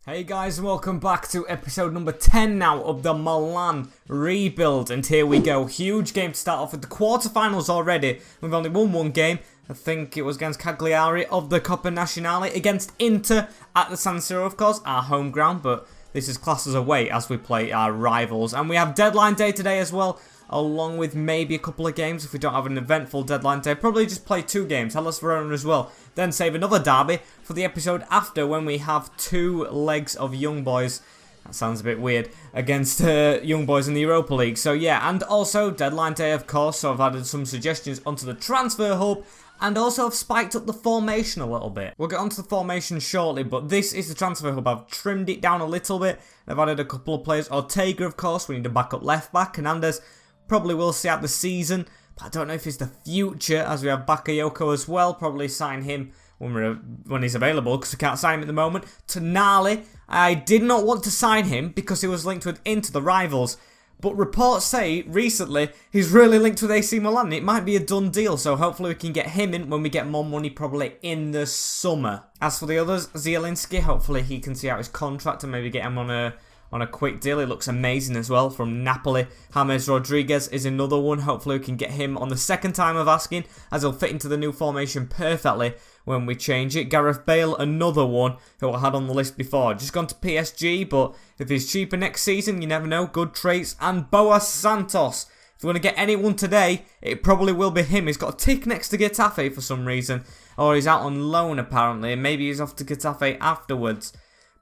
Hey guys, and welcome back to episode number 10 now of the Milan rebuild, and here we go. Huge game to start off with the quarterfinals already. We've only won one game. I think it was against Cagliari of the Coppa Nazionale, against Inter at the San Siro, of course, our home ground, but this is classed as away as we play our rivals. And we have deadline day today as well, along with maybe a couple of games if we don't have an eventful deadline day. Probably just play 2 games, Hellas Verona as well. Then save another derby for the episode after when we have 2 legs of young boys. That sounds a bit weird. Against young boys in the Europa League. So yeah, and also deadline day of course. So I've added some suggestions onto the transfer hub. And also I've spiked up the formation a little bit. We'll get onto the formation shortly, but this is the transfer hub. I've trimmed it down a little bit. I've added a couple of players. Ortega, of course, we need a backup left back. Hernandez probably will see out the season, but I don't know if it's the future, as we have Bakayoko as well. Probably sign him when he's available, because we can't sign him at the moment. Tonali, I did not want to sign him because he was linked with Inter, the rivals. But reports say recently he's really linked with AC Milan. It might be a done deal, so hopefully we can get him in when we get more money, probably in the summer. As for the others, Zielinski, hopefully he can see out his contract and maybe get him on a quick deal. He looks amazing as well from Napoli. James Rodriguez is another one. Hopefully we can get him on the second time of asking, as he'll fit into the new formation perfectly when we change it. Gareth Bale, another one who I had on the list before. Just gone to PSG, but if he's cheaper next season, you never know. Good traits. And Boas Santos. If we're going to get anyone today, it probably will be him. He's got a tick next to Getafe for some reason. Or he's out on loan apparently. Maybe he's off to Getafe afterwards.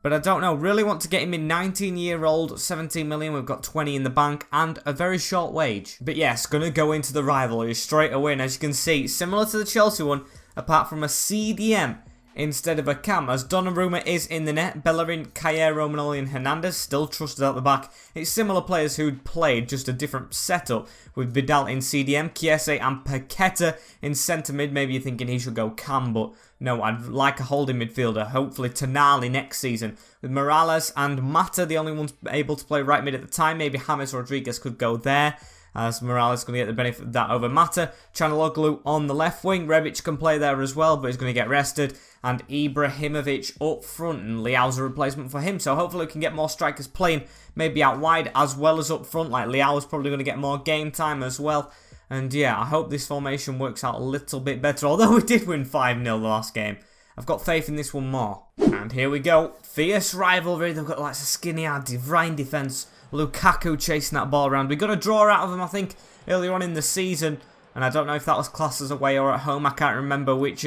But I don't know, really want to get him in. 19-year-old, 17 million, we've got 20 in the bank, and a very short wage. But yes, going to go into the rivalry straight away, and as you can see, similar to the Chelsea one, apart from a CDM instead of a cam, as Donnarumma is in the net, Bellerin, Cayer, Romagnoli and Hernandez still trusted out the back. It's similar players who'd played, just a different setup, with Vidal in CDM, Chiesa and Paqueta in centre mid. Maybe you're thinking he should go cam, but no, I'd like a holding midfielder, hopefully Tonali next season. With Morales and Mata, the only ones able to play right mid at the time. Maybe James Rodriguez could go there, as Morales is going to get the benefit of that over Mata. Çalhanoğlu on the left wing. Rebic can play there as well, but he's going to get rested. And Ibrahimovic up front, and Leao's a replacement for him. So hopefully we can get more strikers playing, maybe out wide as well as up front. Like Leao's probably going to get more game time as well. And yeah, I hope this formation works out a little bit better. Although we did win 5-0 the last game. I've got faith in this one more. And here we go. Fierce rivalry. They've got like a skinny Divine defence. Lukaku chasing that ball around. We got a draw out of him, I think, earlier on in the season. And I don't know if that was classed as away or at home. I can't remember which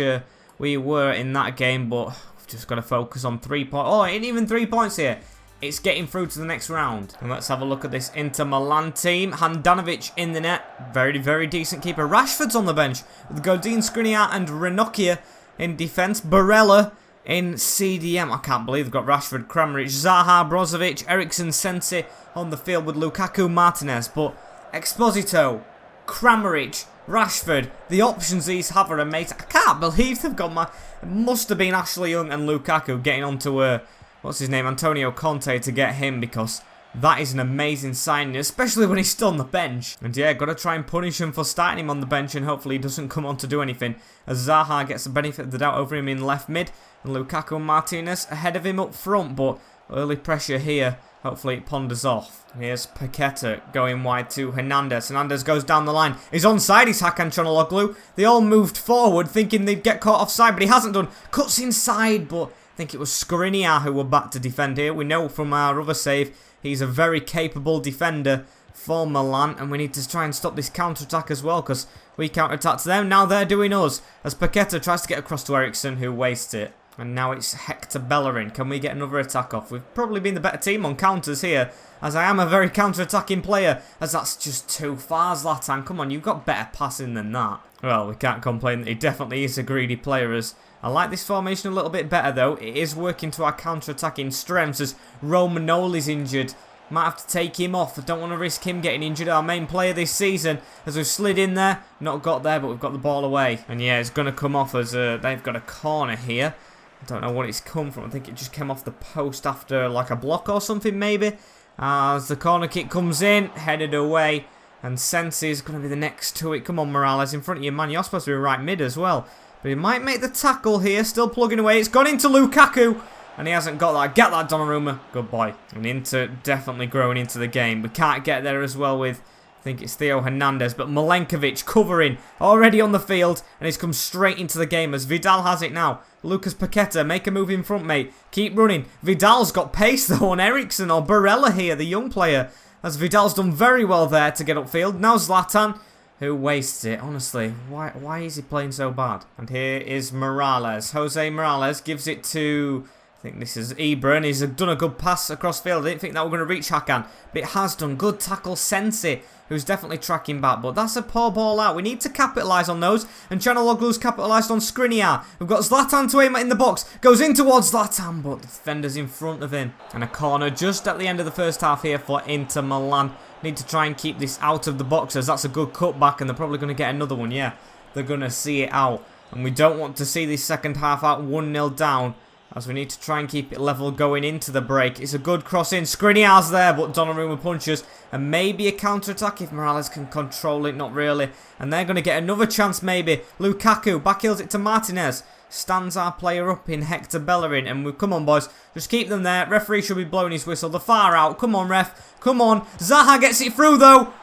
we were in that game. But we've just got to focus on 3 points. Oh, it ain't even 3 points here. It's getting through to the next round. And let's have a look at this Inter Milan team. Handanovic in the net. Very, very decent keeper. Rashford's on the bench with Godin, Skriniar and Ranocchia in defence. Barella in CDM. I can't believe they've got Rashford, Kramaric, Zaha, Brozovic, Eriksen, Sensi on the field with Lukaku, Martinez. But Exposito, Kramaric, Rashford, the options these have are amazing. I can't believe they've got it must have been Ashley Young and Lukaku getting onto what's his name, Antonio Conte, to get him, because that is an amazing signing, especially when he's still on the bench. And yeah, got to try and punish him for starting him on the bench, and hopefully he doesn't come on to do anything, as Zaha gets the benefit of the doubt over him in left mid, and Lukaku and Martinez ahead of him up front, but early pressure here. Hopefully it ponders off. Here's Paqueta going wide to Hernandez. Hernandez goes down the line. He's onside. He's Hakan Çalhanoğlu. They all moved forward thinking they'd get caught offside, but he hasn't done. Cuts inside, but I think it was Skriniar who were back to defend here. We know from our other save he's a very capable defender for Milan, and we need to try and stop this counter-attack as well, because we counter-attacked them. Now they're doing us, as Paqueta tries to get across to Eriksen, who wastes it. And now it's Hector Bellerin. Can we get another attack off? We've probably been the better team on counters here, as I am a very counter-attacking player, as that's just too far, Zlatan. Come on, you've got better passing than that. Well, we can't complain that he definitely is a greedy player, as I like this formation a little bit better, though. It is working to our counter-attacking strengths, as Romagnoli's injured. Might have to take him off. I don't want to risk him getting injured, our main player this season, as we've slid in there. Not got there, but we've got the ball away. And yeah, it's going to come off as they've got a corner here. I don't know what it's come from. I think it just came off the post after like a block or something, maybe. As the corner kick comes in, headed away. And Sensi is going to be the next to it. Come on, Morales, in front of you, man. You're supposed to be right mid as well. But he might make the tackle here. Still plugging away. It's gone into Lukaku. And he hasn't got that. Get that, Donnarumma. Good boy. And Inter definitely growing into the game. We can't get there as well with, I think it's Theo Hernandez. But Milankovic covering. Already on the field. And he's come straight into the game as Vidal has it now. Lucas Paqueta, make a move in front, mate. Keep running. Vidal's got pace though on Ericsson or Barella here, the young player. As Vidal's done very well there to get upfield. Now Zlatan, who wastes it. Honestly, why is he playing so bad? And here is Morales. Jose Morales gives it to, I think this is Ibra, and he's done a good pass across field. I didn't think that we're going to reach Hakan, but it has done. Good tackle, Sensi, who's definitely tracking back, but that's a poor ball out. We need to capitalise on those, and Chanaloglu's capitalised on Skriniar. We've got Zlatan to aim at in the box, goes in towards Zlatan, but the defender's in front of him. And a corner just at the end of the first half here for Inter Milan. Need to try and keep this out of the box, as that's a good cutback, and they're probably going to get another one, yeah. They're going to see it out, and we don't want to see this second half out 1-0 down, as we need to try and keep it level going into the break. It's a good cross in. Skriniar's there, but Donnarumma punches. And maybe a counter-attack if Morales can control it. Not really. And they're going to get another chance maybe. Lukaku backheels it to Martinez. Stands our player up in Hector Bellerin. And we come on, boys. Just keep them there. Referee should be blowing his whistle. The far out. Come on, ref. Come on. Zaha gets it through, though.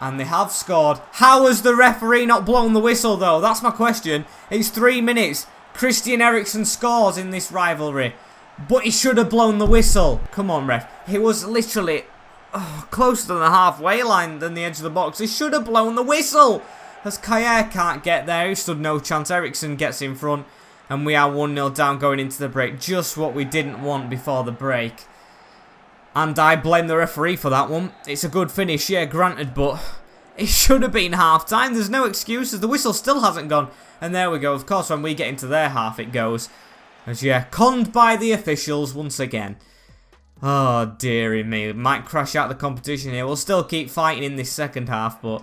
And they have scored. How has the referee not blown the whistle, though? That's my question. It's 3 minutes. Christian Eriksen scores in this rivalry, but he should have blown the whistle. Come on, ref. He was literally closer to the halfway line than the edge of the box. He should have blown the whistle. As Kjaer can't get there, he stood no chance. Eriksen gets in front, and we are 1-0 down going into the break. Just what we didn't want before the break. And I blame the referee for that one. It's a good finish, yeah, granted, but it should have been half-time. There's no excuses. The whistle still hasn't gone. And there we go. Of course, when we get into their half, it goes. As, yeah, conned by the officials once again. Oh, dearie me. Might crash out the competition here. We'll still keep fighting in this second half, but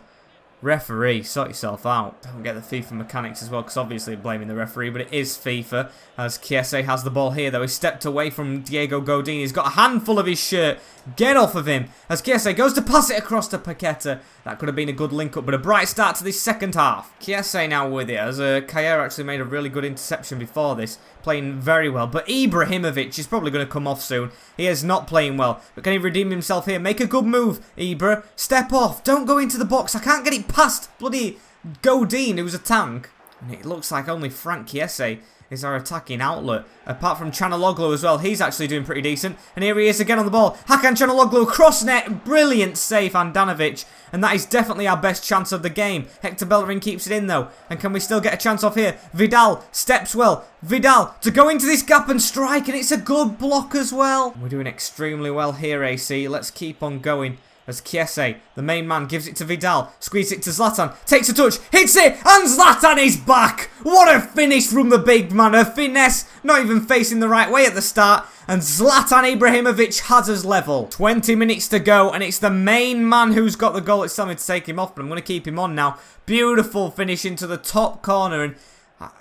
referee, sort yourself out. Don't get the FIFA mechanics as well, because obviously blaming the referee, but it is FIFA. As Chiesa has the ball here, though. He stepped away from Diego Godin. He's got a handful of his shirt. Get off of him. As Chiesa goes to pass it across to Paqueta. That could have been a good link-up, but a bright start to this second half. Chiesa now with it, as Kjaer actually made a really good interception before this. Playing very well, but Ibrahimovic is probably going to come off soon. He is not playing well, but can he redeem himself here? Make a good move, Ibra. Step off. Don't go into the box. I can't get it past bloody Godin, who's a tank. And it looks like only Frank Chiesa is our attacking outlet. Apart from Chanaloglu as well. He's actually doing pretty decent. And here he is again on the ball. Hakan Chanaloglu, cross net. Brilliant save, Andanovic. And that is definitely our best chance of the game. Hector Bellerin keeps it in though. And can we still get a chance off here? Vidal steps well. Vidal to go into this gap and strike. And it's a good block as well. We're doing extremely well here, AC. Let's keep on going. As Chiesa, the main man, gives it to Vidal. Squeezes it to Zlatan. Takes a touch. Hits it. And Zlatan is back. What a finish from the big man. A finesse. Not even facing the right way at the start. And Zlatan Ibrahimovic has us level. 20 minutes to go. And it's the main man who's got the goal. It's telling me to take him off. But I'm going to keep him on now. Beautiful finish into the top corner. And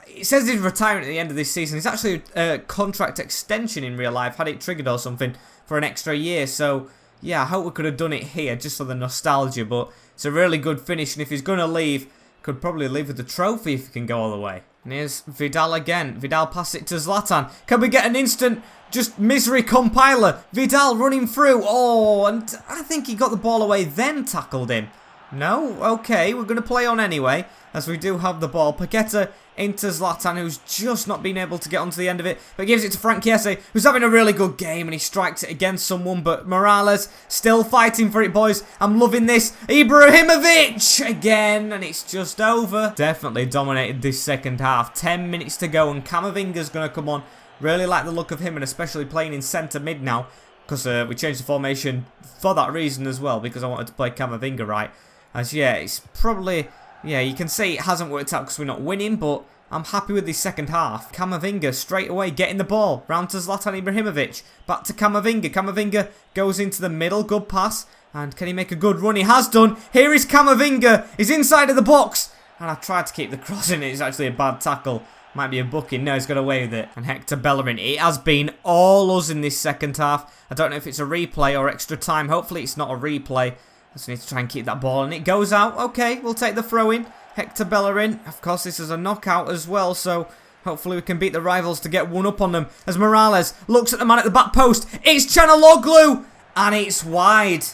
it says he's retiring at the end of this season. It's actually a contract extension in real life. Had it triggered or something for an extra year. So yeah, I hope we could have done it here just for the nostalgia, but it's a really good finish, and if he's going to leave, could probably leave with the trophy if he can go all the way. And here's Vidal again. Vidal passes it to Zlatan. Can we get an instant just misery compiler? Vidal running through. Oh, and I think he got the ball away, then tackled him. No? Okay, we're going to play on anyway, as we do have the ball. Paqueta into Zlatan, who's just not been able to get onto the end of it, but gives it to Frank Chiesa, who's having a really good game, and he strikes it against someone, but Morales still fighting for it, boys. I'm loving this. Ibrahimovic again, and it's just over. Definitely dominated this second half. 10 minutes to go, and Camavinga's going to come on. Really like the look of him, and especially playing in centre mid now, because we changed the formation for that reason as well, because I wanted to play Camavinga right. As yeah, it's probably, yeah, you can see it hasn't worked out because we're not winning, but I'm happy with this second half. Camavinga straight away getting the ball. Round to Zlatan Ibrahimovic. Back to Camavinga. Camavinga goes into the middle. Good pass. And can he make a good run? He has done. Here is Camavinga. He's inside of the box. And I tried to keep the cross in. It's actually a bad tackle. Might be a booking. No, he's got away with it. And Hector Bellerin. It has been all us in this second half. I don't know if it's a replay or extra time. Hopefully it's not a replay. So we need to try and keep that ball. And it goes out. Okay, we'll take the throw in. Hector Bellerin. Of course, this is a knockout as well. So Hopefully we can beat the rivals to get one up on them. As Morales looks at the man at the back post. It's Chanaloglu! And it's wide.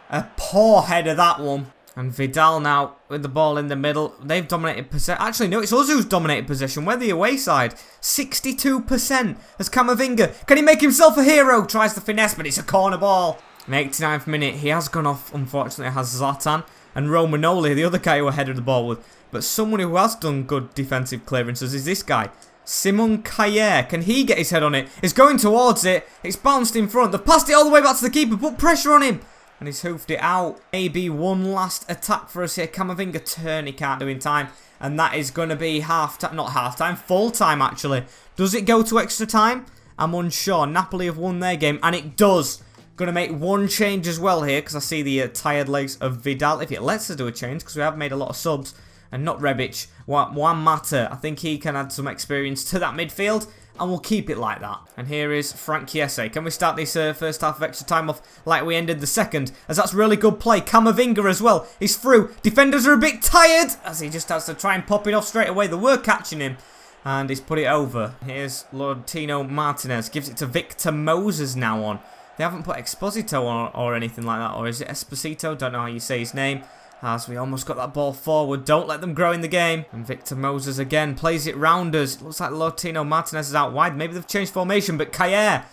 A poor header, that one. And Vidal now with the ball in the middle. They've dominated possession. Actually, no, it's us who's dominated possession. We're the away side. 62% as Camavinga. Can he make himself a hero? Tries the finesse, but it's a corner ball. In the 89th minute, he has gone off. Unfortunately, it has Zlatan and Romanoli, the other guy who I headed the ball with. But someone who has done good defensive clearances is this guy. Simon Kayer. Can he get his head on it? He's going towards it. It's bounced in front. They've passed it all the way back to the keeper. Put pressure on him. And he's hoofed it out. Maybe one last attack for us here. Camavinga turn he can't do in time. And that is going to be half-time. Not half-time. Full-time, actually. Does it go to extra time? I'm unsure. Napoli have won their game. And it does. Going to make one change as well here. Because I see the tired legs of Vidal. If it lets us do a change. Because we have made a lot of subs. And not Rebic. Juan Mata. I think he can add some experience to that midfield. And we'll keep it like that. And here is Frank Chiesa. Can we start this first half of extra time off like we ended the second? As that's really good play. Camavinga as well. He's through. Defenders are a bit tired. As he just has to try and pop it off straight away. They were catching him. And he's put it over. Here's Lautaro Martinez. Gives it to Victor Moses now on. They haven't put Exposito on or anything like that. Or is it Esposito? Don't know how you say his name. As we almost got that ball forward. Don't let them grow in the game. And Victor Moses again plays it round us. Looks like Lautaro Martinez is out wide. Maybe they've changed formation. But Kayer,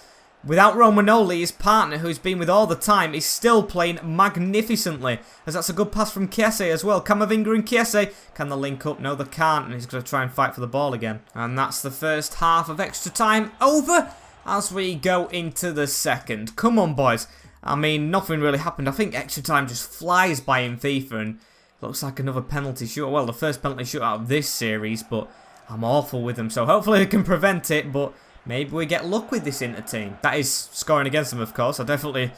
without Romanoli, his partner, who's been with all the time, is still playing magnificently. As that's a good pass from Chiesa as well. Camavinga and Chiesa. Can they link up? No, they can't. And he's going to try and fight for the ball again. And that's the first half of extra time over. As we go into the second. Come on, boys. I mean, nothing really happened. I think extra time just flies by in FIFA and looks like another penalty shootout. Well, the first penalty shootout of this series, but I'm awful with them. So hopefully they can prevent it, but maybe we get luck with this Inter team. That is scoring against them, of course. I definitely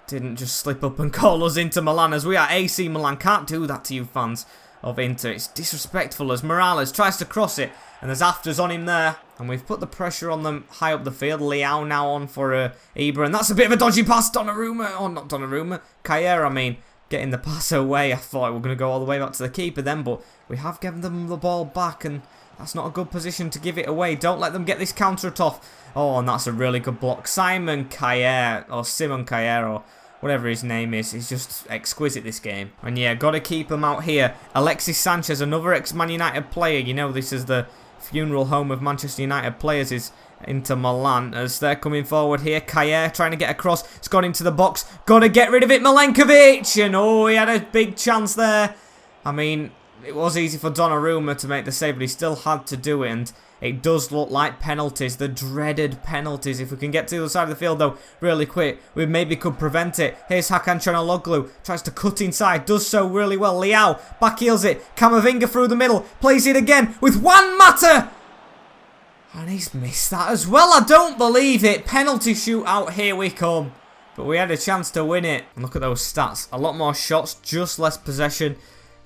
didn't just slip up and call us Inter Milan as we are AC Milan. Can't do that to you fans of Inter. It's disrespectful as Morales tries to cross it. And there's afters on him there. And we've put the pressure on them high up the field. Leao now on for Ibra. And that's a bit of a dodgy pass. Donnarumma. Oh, not Donnarumma. Kayer, I mean. Getting the pass away. I thought we were going to go all the way back to the keeper then. But we have given them the ball back. And that's not a good position to give it away. Don't let them get this counter off. Oh, and that's a really good block. Simon Kayer. Or Simon Kayer. Or whatever his name is. He's just exquisite this game. And yeah, got to keep him out here. Alexis Sanchez, another ex-Man United player. You know, this is the funeral home of Manchester United players is Inter Milan as they're coming forward here. Kayer trying to get across. It's gone into the box. Got to get rid of it. Milenkovic. And oh, he had a big chance there. I mean, it was easy for Donnarumma to make the save, but he still had to do it. And it does look like penalties. The dreaded penalties. If we can get to the other side of the field, though, really quick, we maybe could prevent it. Here's Hakan Çalhanoğlu. Tries to cut inside. Does so really well. Leao back heels it. Camavinga through the middle. Plays it again with Juan Mata. And he's missed that as well. I don't believe it. Penalty shootout. Here we come. But we had a chance to win it. And look at those stats. A lot more shots. Just less possession.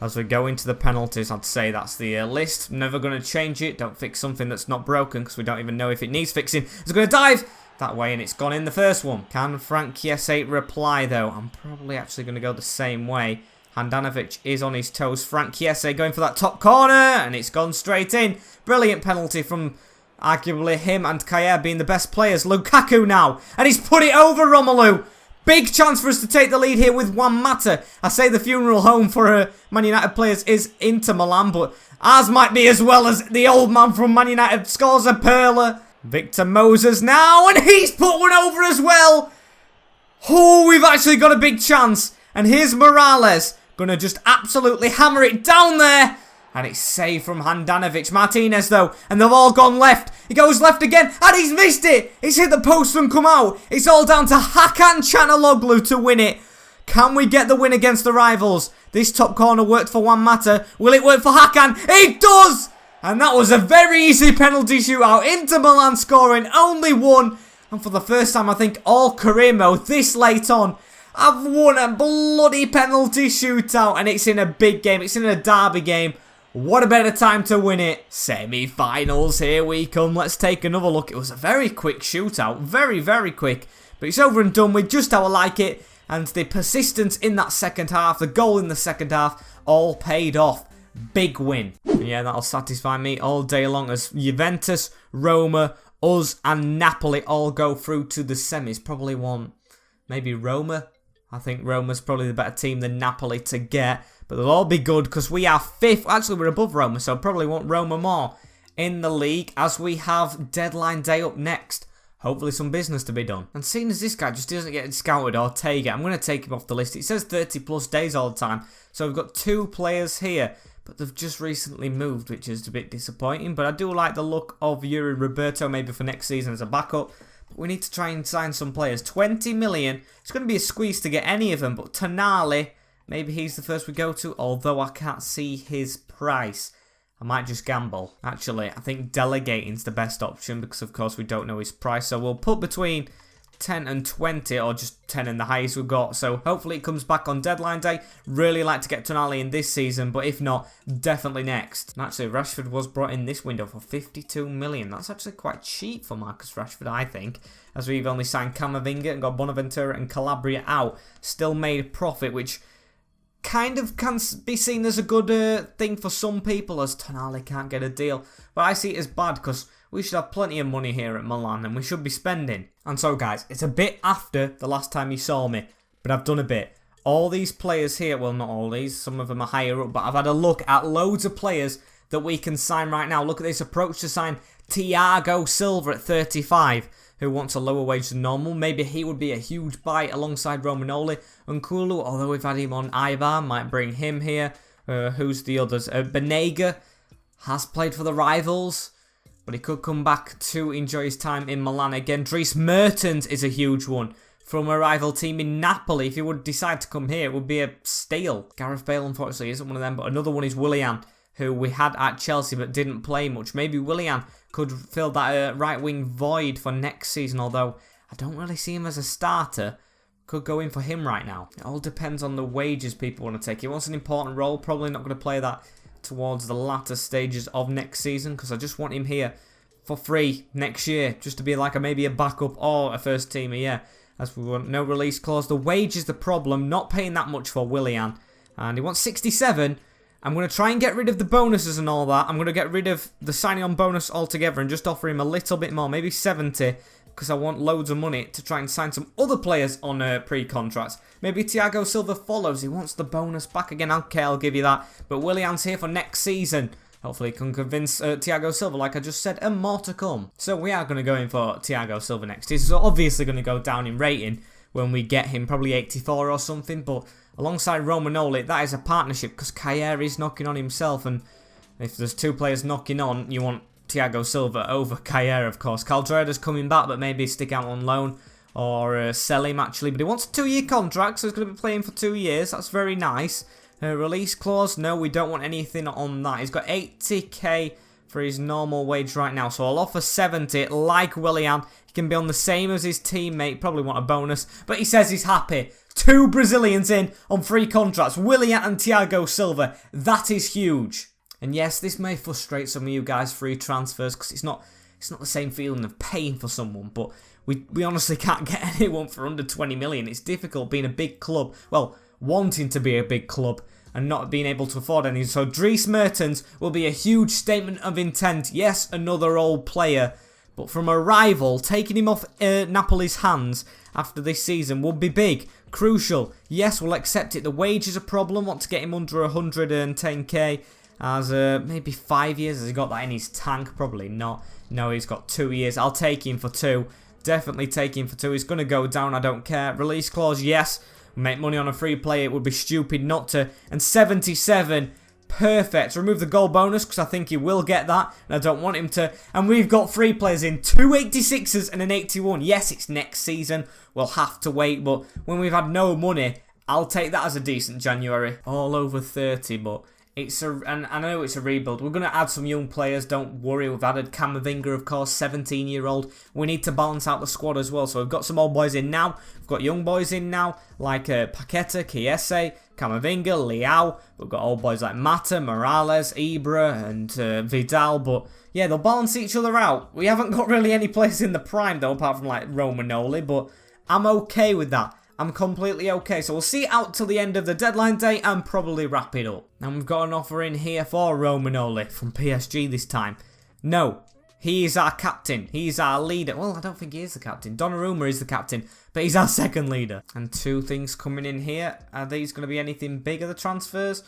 As we go into the penalties, I'd say that's the list. Never going to change it. Don't fix something that's not broken because we don't even know if it needs fixing. It's going to dive that way and it's gone in the first one. Can Frank Chiesa reply though? I'm probably actually going to go the same way. Handanovic is on his toes. Frank Chiesa going for that top corner and it's gone straight in. Brilliant penalty from arguably him and Kayer being the best players. Lukaku now. And he's put it over Romelu. Big chance for us to take the lead here with Juan Mata. I say the funeral home for Man United players is Inter Milan, but ours might be as well as the old man from Man United scores a perler. Victor Moses now, and he's put one over as well. Oh, we've actually got a big chance. And here's Morales, gonna just absolutely hammer it down there. And it's saved from Handanovic. Martinez though, and they've all gone left. He goes left again, and he's missed it. He's hit the post and come out. It's all down to Hakan Çalhanoğlu to win it. Can we get the win against the rivals? This top corner worked for Juan Mata. Will it work for Hakan? It does! And that was a very easy penalty shootout. Inter Milan scoring only one. And for the first time, I think, all career mode this late on, I've won a bloody penalty shootout. And it's in a big game. It's in a derby game. What a better time to win it. Semi-finals, here we come. Let's take another look. It was a very quick shootout. Very, very quick. But it's over and done with, just how I like it. And the persistence in that second half, the goal in the second half, all paid off. Big win. And yeah, that'll satisfy me all day long as Juventus, Roma, us and Napoli all go through to the semis. Probably want maybe Roma. I think Roma's probably the better team than Napoli to get. But they'll all be good because we are 5th. Actually, we're above Roma, so probably want Roma more in the league as we have deadline day up next. Hopefully some business to be done. And seeing as this guy just doesn't get scouted or take it, I'm going to take him off the list. It says 30 plus days all the time. So we've got 2 players here. But they've just recently moved, which is a bit disappointing. But I do like the look of Yuri Roberto maybe for next season as a backup. But we need to try and sign some players. 20 million. It's going to be a squeeze to get any of them. But Tonali, maybe he's the first we go to. Although I can't see his price. I might just gamble. Actually, I think delegating's the best option because, of course, we don't know his price. So we'll put between 10 and 20 or just 10 and the highest we've got. So hopefully it comes back on deadline day. Really like to get Tonali in this season, but if not, definitely next. And actually, Rashford was brought in this window for 52 million. That's actually quite cheap for Marcus Rashford, I think, as we've only signed Camavinga and got Bonaventura and Calabria out. Still made a profit, which kind of can be seen as a good thing for some people, as Tonali can't get a deal. But I see it as bad because we should have plenty of money here at Milan and we should be spending. And so guys, it's a bit after the last time you saw me, but I've done a bit. All these players here, well not all these, some of them are higher up, but I've had a look at loads of players that we can sign right now. Look at this approach to sign Thiago Silva at 35. Who wants a lower wage than normal. Maybe he would be a huge buy alongside Romagnoli and Kulu, although we've had him on Ivar, might bring him here. Who's the others? Benega has played for the rivals, but he could come back to enjoy his time in Milan again. Dries Mertens is a huge one from a rival team in Napoli. If he would decide to come here, it would be a steal. Gareth Bale, unfortunately, isn't one of them, but another one is Willian, who we had at Chelsea but didn't play much. Maybe Willian could fill that right wing void for next season, although I don't really see him as a starter. Could go in for him right now. It all depends on the wages people want to take. He wants an important role, probably not going to play that towards the latter stages of next season because I just want him here for free next year, just to be like maybe a backup or a first teamer, yeah. As we want no release clause. The wage is the problem, not paying that much for Willian. And he wants 67. I'm going to try and get rid of the bonuses and all that. I'm going to get rid of the signing on bonus altogether and just offer him a little bit more, maybe 70, because I want loads of money to try and sign some other players on pre-contracts. Maybe Thiago Silva follows. He wants the bonus back again. Okay, I'll give you that. But Willian's here for next season. Hopefully he can convince Thiago Silva, like I just said, and more to come. So we are going to go in for Thiago Silva next. He's obviously going to go down in rating when we get him, probably 84 or something, but alongside Romagnoli, that is a partnership because Kjaer is knocking on himself, and if there's 2 players knocking on, you want Thiago Silva over Kjaer, of course. Caldeira's coming back, but maybe stick out on loan or sell him, actually. But he wants a 2-year contract, so he's going to be playing for 2 years. That's very nice. Release clause, no, we don't want anything on that. He's got 80k for his normal wage right now, so I'll offer 70, like Willian. He can be on the same as his teammate, probably want a bonus, but he says he's happy. 2 Brazilians in on free contracts, Willian and Thiago Silva. That is huge. And yes, this may frustrate some of you guys, free transfers, because it's not the same feeling of paying for someone, but we honestly can't get anyone for under 20 million. It's difficult being a big club, well, wanting to be a big club and not being able to afford any. So Dries Mertens will be a huge statement of intent. Yes, another old player, but from a rival, taking him off Napoli's hands after this season would be big, crucial. Yes, we'll accept it. The wage is a problem. Want to get him under 110k as maybe 5 years. Has he got that in his tank? Probably not. No, he's got 2 years. I'll take him for 2. Definitely take him for 2. He's going to go down. I don't care. Release clause, yes. Make money on a free play. It would be stupid not to. And 77. Perfect. Remove the goal bonus because I think he will get that. And I don't want him to. And we've got 3 players in. 2 86s and an 81. Yes, it's next season. We'll have to wait. But when we've had no money, I'll take that as a decent January. All over 30, but and I know it's a rebuild. We're going to add some young players, don't worry. We've added Camavinga, of course, 17-year-old. We need to balance out the squad as well. So we've got some old boys in now. We've got young boys in now, like Paqueta, Chiesa, Camavinga, Leao. We've got old boys like Mata, Morales, Ibra, and Vidal. But yeah, they'll balance each other out. We haven't got really any players in the prime, though, apart from like Romagnoli. But I'm okay with that. I'm completely okay. So we'll see it out till the end of the deadline day and probably wrap it up. And we've got an offer in here for Romagnoli from PSG this time. No, he is our captain. He's our leader. Well, I don't think he is the captain. Donnarumma is the captain, but he's our second leader. And two things coming in here. Are these going to be anything bigger, the transfers?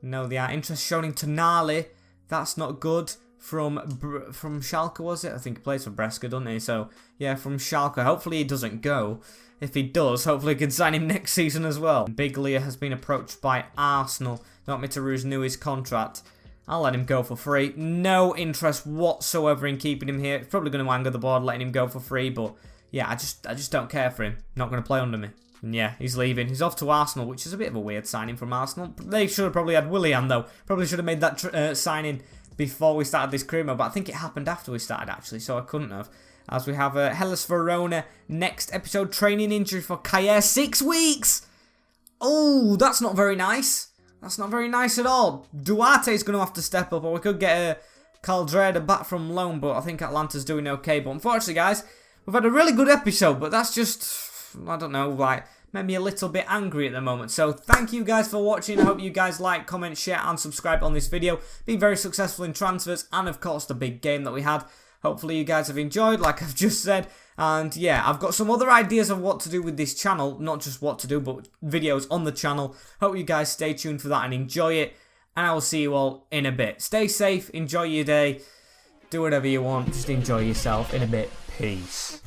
No, they are. Interest shown in Tonali. That's not good. From Schalke, was it? I think he plays for Brescia, doesn't he? So, yeah, from Schalke. Hopefully he doesn't go. If he does, hopefully we can sign him next season as well. Biglia has been approached by Arsenal. They want me to renew his contract. I'll let him go for free. No interest whatsoever in keeping him here. It's probably going to anger the board letting him go for free, but yeah, I just don't care for him. Not going to play under me. And yeah, he's leaving. He's off to Arsenal, which is a bit of a weird signing from Arsenal. They should have probably had Willian, though. Probably should have made that signing before we started this career mode, but I think it happened after we started, actually, so I couldn't have. As we have Hellas Verona next episode, training injury for Kjaer, 6 weeks! Oh, that's not very nice. That's not very nice at all. Duarte's going to have to step up, or we could get a Caldrada back from loan, but I think Atlanta's doing okay. But unfortunately, guys, we've had a really good episode, but that's just, I don't know, like, made me a little bit angry at the moment. So thank you guys for watching. I hope you guys like, comment, share, and subscribe on this video. Been very successful in transfers, and of course the big game that we had. Hopefully you guys have enjoyed, like I've just said. And yeah, I've got some other ideas of what to do with this channel. Not just what to do, but videos on the channel. Hope you guys stay tuned for that and enjoy it. And I will see you all in a bit. Stay safe, enjoy your day. Do whatever you want, just enjoy yourself. In a bit, peace.